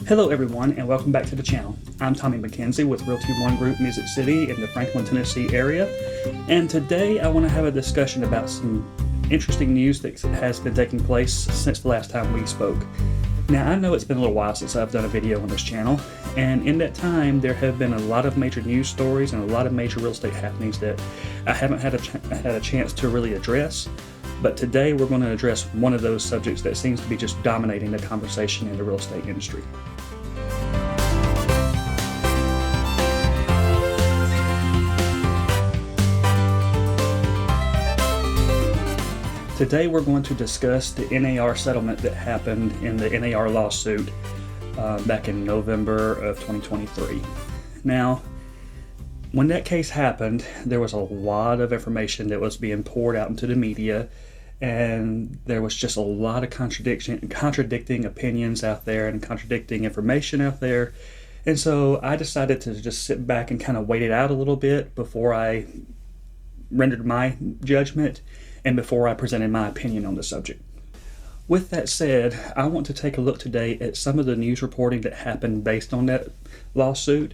Hello everyone, and welcome back to the channel. I'm Tommy McKenzie with Realty One Group Music City in the Franklin, Tennessee area, and today I want to have a discussion about some interesting news that has been taking place since the last time we spoke. Now, I know it's been a little while since I've done a video on this channel, and in that time there have been a lot of major news stories and a lot of major real estate happenings that I haven't had a chance to really address. But today we're going to address one of those subjects that seems to be just dominating the conversation in the real estate industry. Today we're going to discuss the NAR settlement that happened in the NAR lawsuit back in November of 2023. Now, when that case happened, there was a lot of information that was being poured out into the media, and there was just a lot of contradicting opinions out there and contradicting information out there. And so I decided to just sit back and kind of wait it out a little bit before I rendered my judgment and before I presented my opinion on the subject. With that said, I want to take a look today at some of the news reporting that happened based on that lawsuit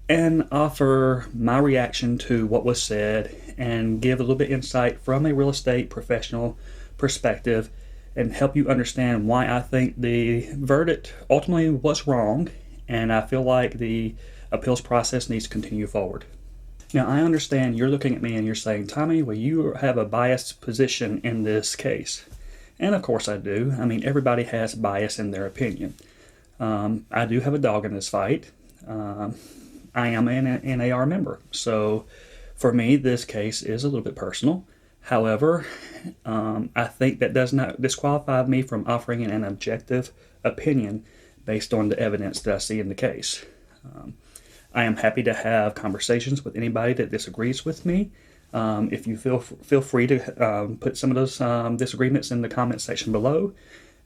and offer my reaction to what was said and give a little bit insight from a real estate professional perspective and help you understand why I think the verdict ultimately was wrong, and I feel like the appeals process needs to continue forward. Now, I understand you're looking at me and you're saying, Tommy, well, you have a biased position in this case. And of course I do. I mean, everybody has bias in their opinion. I do have a dog in this fight. I am an NAR member. So for me, this case is a little bit personal. However, I think that does not disqualify me from offering an objective opinion based on the evidence that I see in the case. I am happy to have conversations with anybody that disagrees with me. If you feel free to put some of those disagreements in the comment section below.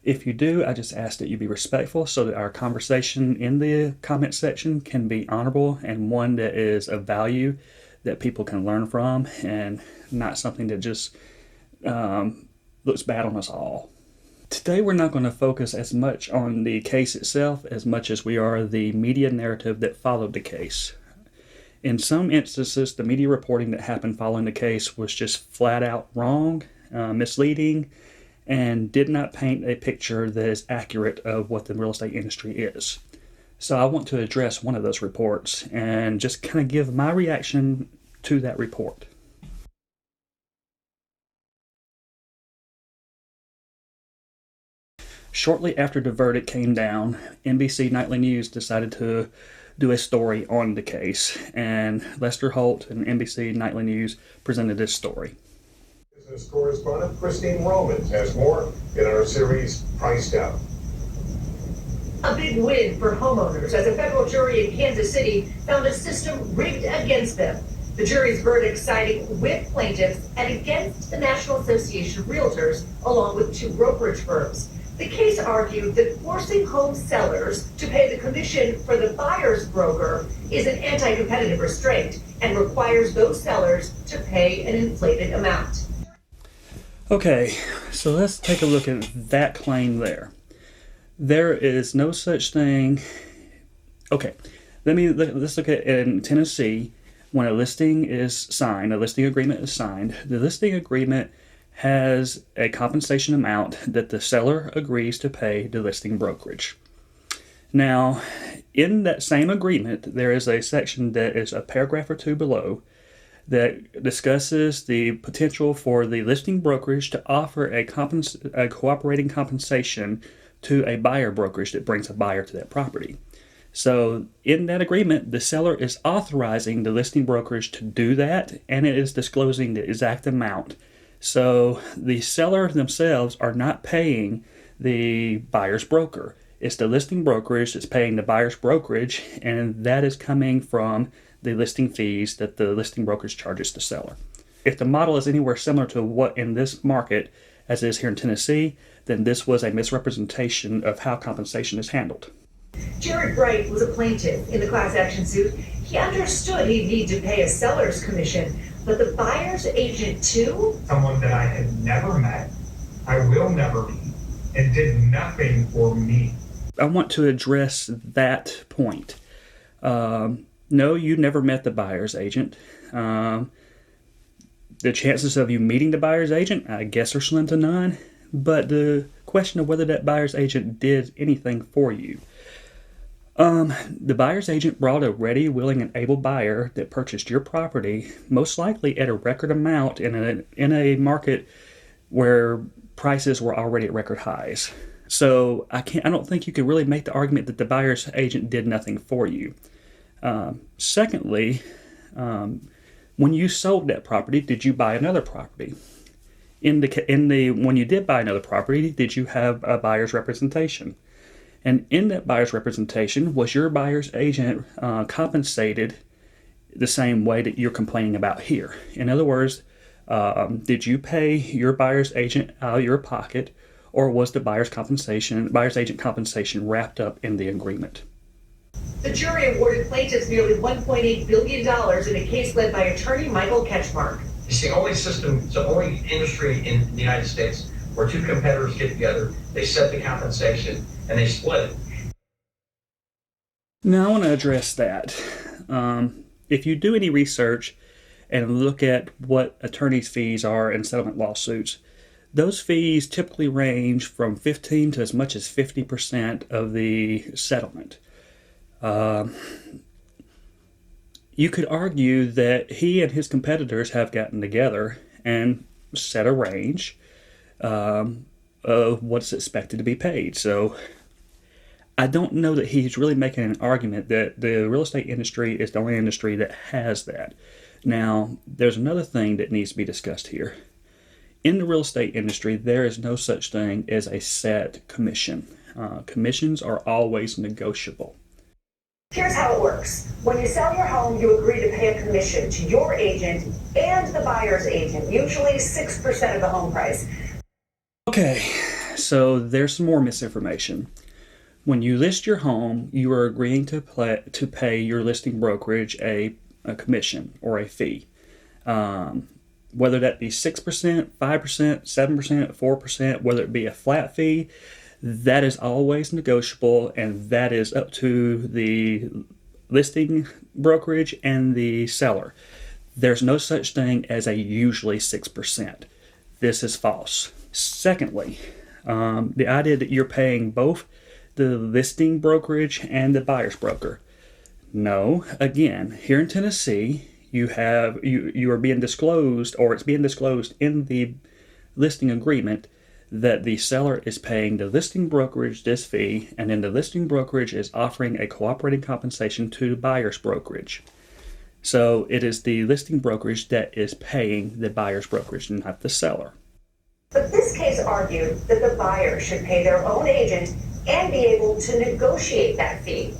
If you do, I just ask that you be respectful so that our conversation in the comment section can be honorable and one that is of value that people can learn from, and not something that just looks bad on us all. Today we're not going to focus as much on the case itself as much as we are the media narrative that followed the case. In some instances, the media reporting that happened following the case was just flat out wrong, misleading, and did not paint a picture that is accurate of what the real estate industry is. So I want to address one of those reports and just kind of give my reaction to that report. Shortly after the verdict came down, NBC Nightly News decided to do a story on the case, and Lester Holt and NBC Nightly News presented this story. Business correspondent Christine Romans has more in our series Priced Out. A big win for homeowners as a federal jury in Kansas City found a system rigged against them. The jury's verdict siding with plaintiffs and against the National Association of Realtors, along with two brokerage firms. The case argued that forcing home sellers to pay the commission for the buyer's broker is an anti-competitive restraint and requires those sellers to pay an inflated amount. Okay, so let's take a look at that claim there. There is no such thing. Okay, let's look at in Tennessee, when a listing is signed, a listing agreement is signed, the listing agreement has a compensation amount that the seller agrees to pay the listing brokerage. Now, in that same agreement, there is a section that is a paragraph or two below that discusses the potential for the listing brokerage to offer a cooperating compensation to a buyer brokerage that brings a buyer to that property. So in that agreement, the seller is authorizing the listing brokerage to do that, and it is disclosing the exact amount. So the seller themselves are not paying the buyer's broker. It's the listing brokerage that's paying the buyer's brokerage, and that is coming from the listing fees that the listing brokerage charges the seller. If the model is anywhere similar to what in this market, as it is here in Tennessee, then this was a misrepresentation of how compensation is handled. Jared Bright was a plaintiff in the class action suit. He understood he'd need to pay a seller's commission, but the buyer's agent too? Someone that I had never met, I will never meet, and did nothing for me. I want to address that point. No, you never met the buyer's agent. The chances of you meeting the buyer's agent, I guess, are slim to none. But the question of whether that buyer's agent did anything for you. The buyer's agent brought a ready, willing, and able buyer that purchased your property, most likely at a record amount in a market where prices were already at record highs. So I don't think you can really make the argument that the buyer's agent did nothing for you. Secondly, when you sold that property, did you buy another property? When you did buy another property, did you have a buyer's representation? And in that buyer's representation, was your buyer's agent compensated the same way that you're complaining about here? In other words, did you pay your buyer's agent out of your pocket, or was the buyer's agent compensation wrapped up in the agreement? The jury awarded plaintiffs nearly $1.8 billion in a case led by attorney Michael Ketchmark. It's the only industry in the United States where two competitors get together, they set the compensation, and they split it. Now I want to address that. If you do any research and look at what attorney's fees are in settlement lawsuits, those fees typically range from 15 to as much as 50% of the settlement. You could argue that he and his competitors have gotten together and set a range of what's expected to be paid. So I don't know that he's really making an argument that the real estate industry is the only industry that has that. Now, there's another thing that needs to be discussed here. In the real estate industry, there is no such thing as a set commission. Commissions are always negotiable. Here's how it works. When you sell your home, you agree to pay a commission to your agent and the buyer's agent, usually 6% of the home price. Okay, so there's some more misinformation. When you list your home, you are agreeing to pay your listing brokerage a commission or a fee. Whether that be 6%, 5%, 7%, 4%, whether it be a flat fee, that is always negotiable, and that is up to the listing brokerage and the seller. There's no such thing as a usually 6%. This is false. Secondly, the idea that you're paying both the listing brokerage and the buyer's broker. No, again, here in Tennessee, you are being disclosed, or it's being disclosed in the listing agreement, that the seller is paying the listing brokerage this fee, and then the listing brokerage is offering a cooperating compensation to the buyer's brokerage. So it is the listing brokerage that is paying the buyer's brokerage, not the seller. But this case argued that the buyer should pay their own agent and be able to negotiate that fee.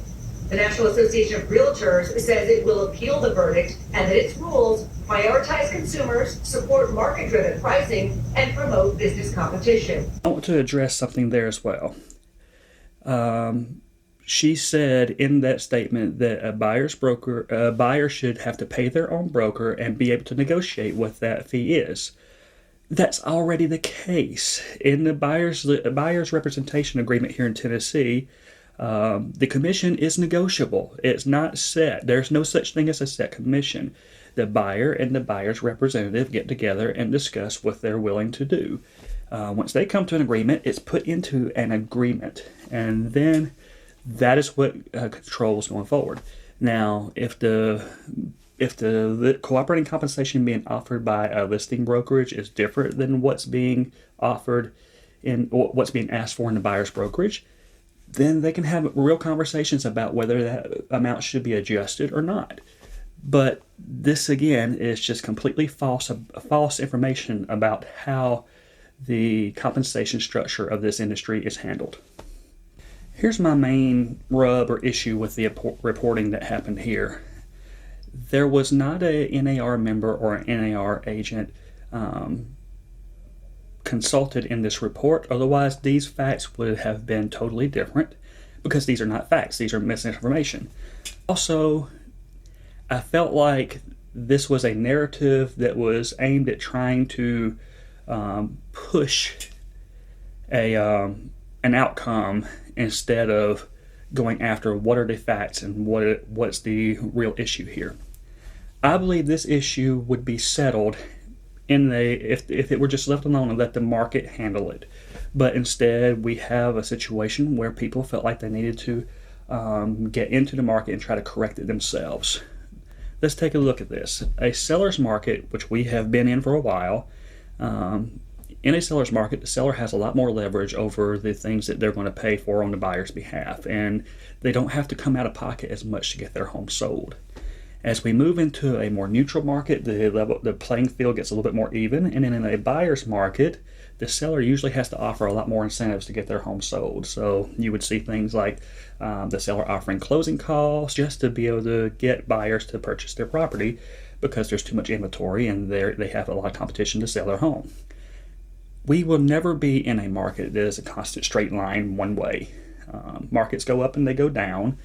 The National Association of Realtors says it will appeal the verdict and that its rules prioritize consumers, support market-driven pricing, and promote business competition. I want to address something there as well. She said in that statement that a buyer should have to pay their own broker and be able to negotiate what that fee is. That's already the case. In the buyer's representation agreement here in Tennessee, the commission is negotiable. It's not set. There's no such thing as a set commission. The buyer and the buyer's representative get together and discuss what they're willing to do. Once they come to an agreement, it's put into an agreement, and then that is what controls going forward. Now, if the cooperating compensation being offered by a listing brokerage is different than what's being offered or what's being asked for in the buyer's brokerage, then they can have real conversations about whether that amount should be adjusted or not. But this, again, is just completely false information about how the compensation structure of this industry is handled. Here's my main rub or issue with the reporting that happened here. There was not a NAR member or an NAR agent consulted in this report. Otherwise, these facts would have been totally different, because these are not facts. These are misinformation. Also, I felt like this was a narrative that was aimed at trying to push an outcome instead of going after what are the facts and what's the real issue here. I believe this issue would be settled if it were just left alone and let the market handle it. But instead, we have a situation where people felt like they needed to get into the market and try to correct it themselves. Let's take a look at this. A seller's market, which we have been in for a while, in a seller's market, the seller has a lot more leverage over the things that they're going to pay for on the buyer's behalf, and they don't have to come out of pocket as much to get their home sold. As we move into a more neutral market, the playing field gets a little bit more even, and then in a buyer's market, the seller usually has to offer a lot more incentives to get their home sold. So you would see things like the seller offering closing costs just to be able to get buyers to purchase their property because there's too much inventory and they have a lot of competition to sell their home. We will never be in a market that is a constant straight line one way. Markets go up and they go down.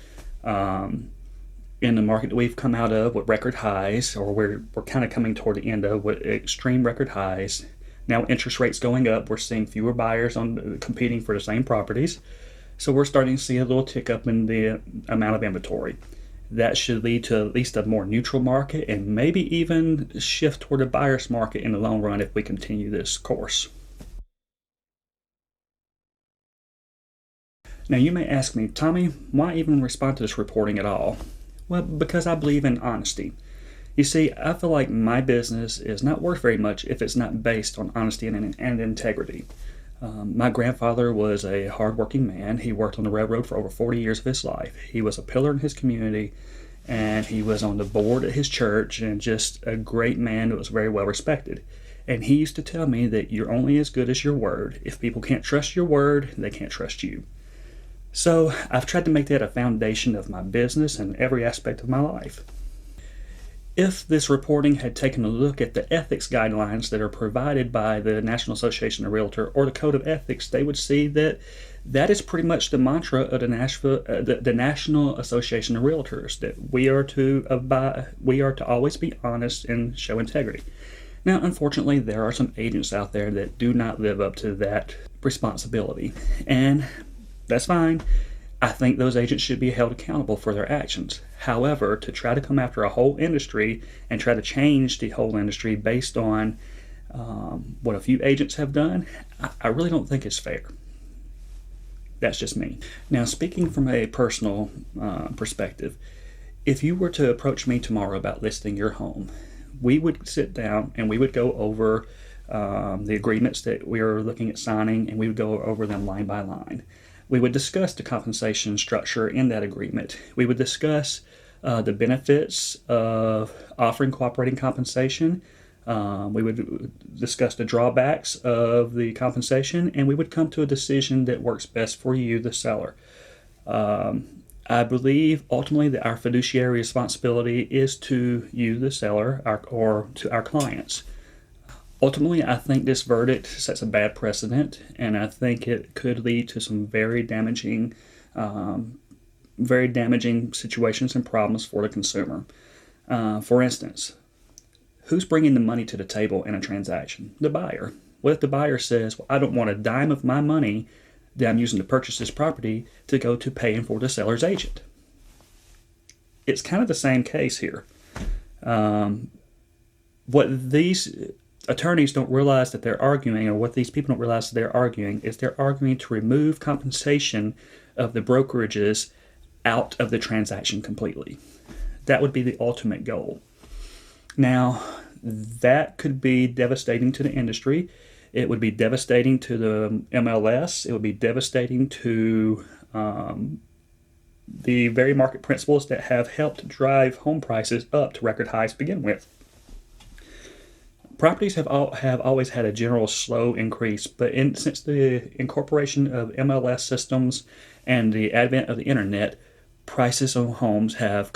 In the market that we've come out of with record highs, or we're kind of coming toward the end of with extreme record highs. Now interest rates going up, we're seeing fewer buyers competing for the same properties. So we're starting to see a little tick up in the amount of inventory. That should lead to at least a more neutral market and maybe even shift toward a buyer's market in the long run if we continue this course. Now you may ask me, Tommy, why even respond to this reporting at all? Well, because I believe in honesty. You see, I feel like my business is not worth very much if it's not based on honesty and integrity. My grandfather was a hardworking man. He worked on the railroad for over 40 years of his life. He was a pillar in his community, and he was on the board at his church, and just a great man that was very well respected. And he used to tell me that you're only as good as your word. If people can't trust your word, they can't trust you. So I've tried to make that a foundation of my business and every aspect of my life. If this reporting had taken a look at the ethics guidelines that are provided by the National Association of Realtors or the Code of Ethics, they would see that that is pretty much the mantra of the National Association of Realtors, that we are to always be honest and show integrity. Now, unfortunately, there are some agents out there that do not live up to that responsibility, and that's fine. I think those agents should be held accountable for their actions. However, to try to come after a whole industry and try to change the whole industry based on what a few agents have done, I really don't think it's fair. That's just me. Now, speaking from a personal perspective, if you were to approach me tomorrow about listing your home, we would sit down and we would go over the agreements that we are looking at signing, and we would go over them line by line. We would discuss the compensation structure in that agreement. We would discuss the benefits of offering cooperating compensation. We would discuss the drawbacks of the compensation, and we would come to a decision that works best for you, the seller. I believe ultimately that our fiduciary responsibility is to you, the seller, or to our clients. Ultimately, I think this verdict sets a bad precedent, and I think it could lead to some very damaging situations and problems for the consumer. For instance, who's bringing the money to the table in a transaction? The buyer. What if the buyer says, well, I don't want a dime of my money that I'm using to purchase this property to go to paying for the seller's agent? It's kind of the same case here. What these attorneys don't realize that they're arguing, or what these people don't realize that they're arguing, is they're arguing to remove compensation of the brokerages out of the transaction completely. That would be the ultimate goal. Now, that could be devastating to the industry. It would be devastating to the MLS. It would be devastating to the very market principles that have helped drive home prices up to record highs to begin with. Properties have always had a general slow increase, but since the incorporation of MLS systems and the advent of the internet, prices on homes have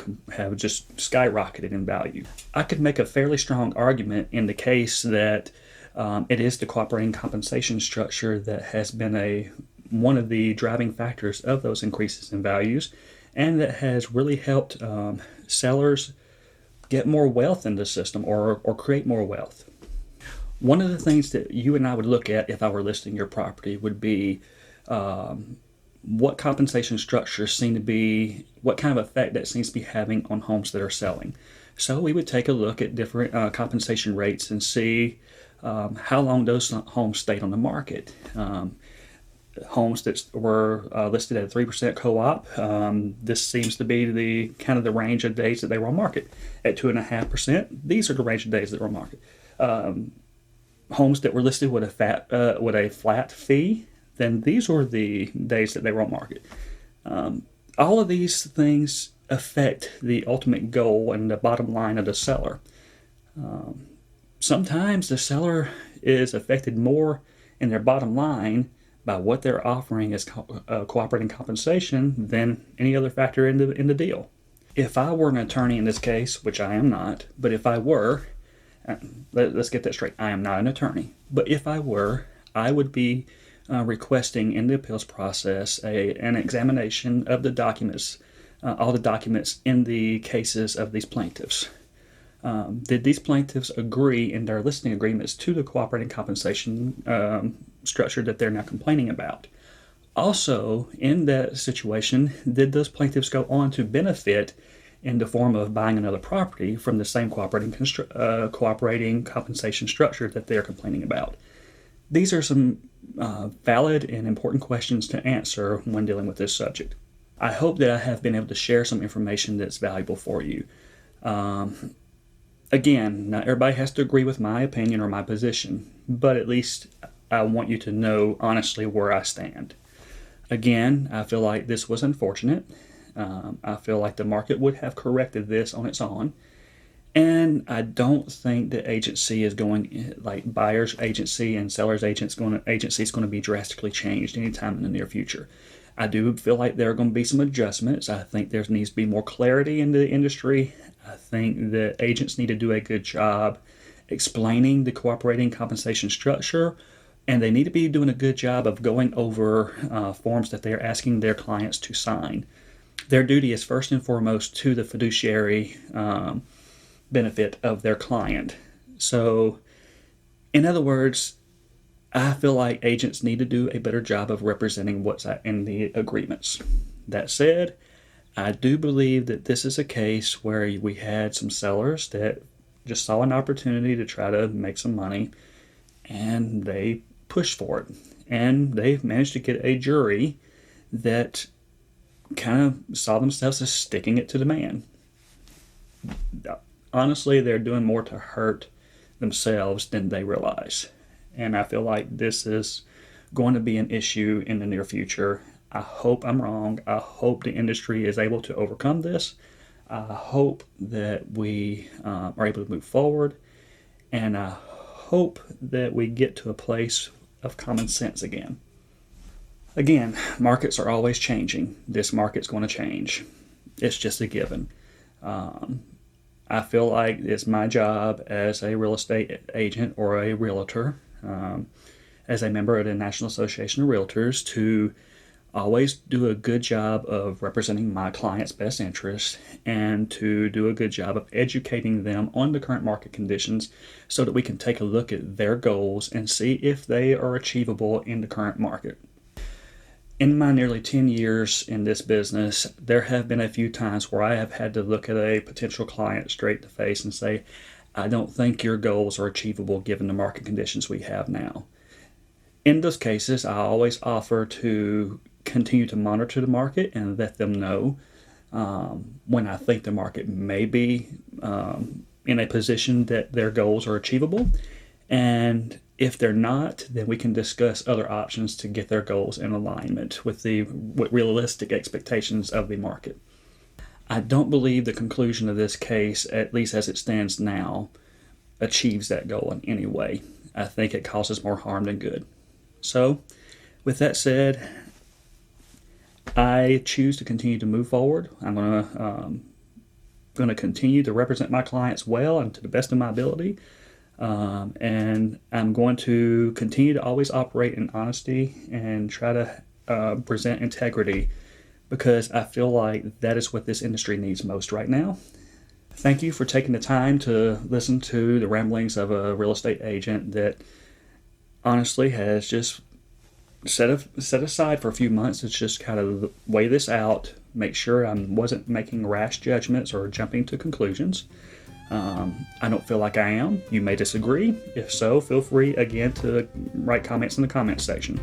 just skyrocketed in value. I could make a fairly strong argument in the case that it is the cooperating compensation structure that has been one of the driving factors of those increases in values, and that has really helped sellers get more wealth in the system or create more wealth. One of the things that you and I would look at if I were listing your property would be what compensation structures seem to be, what kind of effect that seems to be having on homes that are selling. So we would take a look at different compensation rates and see how long those homes stayed on the market. Homes that were listed at 3% co-op, this seems to be the kind of the range of days that they were on market. At 2.5%, these are the range of days that were on market. Homes that were listed with a flat fee, then these were the days that they were on market. All of these things affect the ultimate goal and the bottom line of the seller. Sometimes the seller is affected more in their bottom line by what they're offering as cooperating compensation than any other factor in the deal. If I were an attorney in this case, which I am not, but if I were, let's get that straight, I am not an attorney, but if I were, I would be requesting in the appeals process an examination of the documents, all the documents in the cases of these plaintiffs. Did these plaintiffs agree in their listing agreements to the cooperating compensation structure that they're now complaining about? Also, in that situation, did those plaintiffs go on to benefit in the form of buying another property from the same cooperating compensation structure that they're complaining about? These are some valid and important questions to answer when dealing with this subject. I hope that I have been able to share some information that's valuable for you. Again, not everybody has to agree with my opinion or my position, but at least I want you to know honestly where I stand. Again, I feel like this was unfortunate. I feel like the market would have corrected this on its own. And I don't think the agency is going, like buyer's agency and seller's agency is going to be drastically changed anytime in the near future. I do feel like there are going to be some adjustments. I think there needs to be more clarity in the industry. I think that agents need to do a good job explaining the cooperating compensation structure, and they need to be doing a good job of going over forms that they're asking their clients to sign. Their duty is first and foremost to the fiduciary benefit of their client. So, in other words, I feel like agents need to do a better job of representing what's in the agreements. That said, I do believe that this is a case where we had some sellers that just saw an opportunity to try to make some money, and they pushed for it. And they've managed to get a jury that kind of saw themselves as sticking it to the man. Honestly, they're doing more to hurt themselves than they realize. And I feel like this is going to be an issue in the near future. I hope I'm wrong. I hope the industry is able to overcome this. I hope that we are able to move forward. And I hope that we get to a place of common sense again. Again, markets are always changing. This market's going to change. It's just a given. I feel like it's my job as a real estate agent or a realtor, as a member of the National Association of Realtors, to always do a good job of representing my client's best interests and to do a good job of educating them on the current market conditions so that we can take a look at their goals and see if they are achievable in the current market. In my nearly 10 years in this business, there have been a few times where I have had to look at a potential client straight in the face and say, I don't think your goals are achievable given the market conditions we have now. In those cases, I always offer to continue to monitor the market and let them know when I think the market may be in a position that their goals are achievable. And if they're not, then we can discuss other options to get their goals in alignment with realistic expectations of the market. I don't believe the conclusion of this case, at least as it stands now, achieves that goal in any way. I think it causes more harm than good. So, with that said, I choose to continue to move forward. I'm going to continue to represent my clients well and to the best of my ability. And I'm going to continue to always operate in honesty and try to present integrity, because I feel like that is what this industry needs most right now. Thank you for taking the time to listen to the ramblings of a real estate agent that honestly has just set aside for a few months to just kind of weigh this out, make sure I wasn't making rash judgments or jumping to conclusions. I don't feel like I am. You may disagree. If so, feel free again to write comments in the comment section.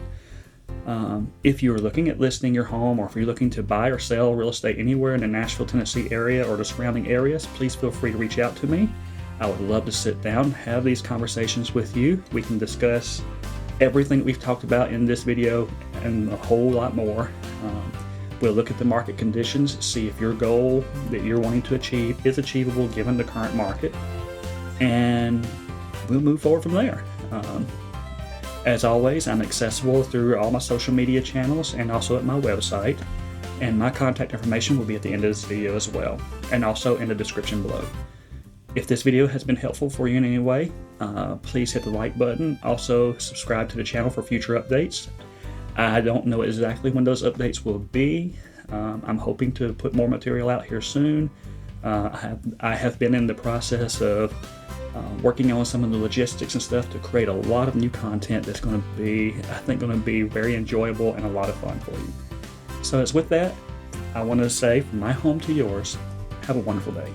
If you're looking at listing your home, or if you're looking to buy or sell real estate anywhere in the Nashville, Tennessee area or the surrounding areas, please feel free to reach out to me. I would love to sit down, have these conversations with you. We can discuss everything that we've talked about in this video and a whole lot more. We'll look at the market conditions, see if your goal that you're wanting to achieve is achievable given the current market, and we'll move forward from there. As always, I'm accessible through all my social media channels and also at my website, and my contact information will be at the end of this video as well, and also in the description below. If this video has been helpful for you in any way, please hit the like button. Also, subscribe to the channel for future updates. I don't know exactly when those updates will be. I'm hoping to put more material out here soon. I have been in the process of working on some of the logistics and stuff to create a lot of new content that's going to be, I think, going to be very enjoyable and a lot of fun for you. So it's with that, I want to say, from my home to yours, have a wonderful day.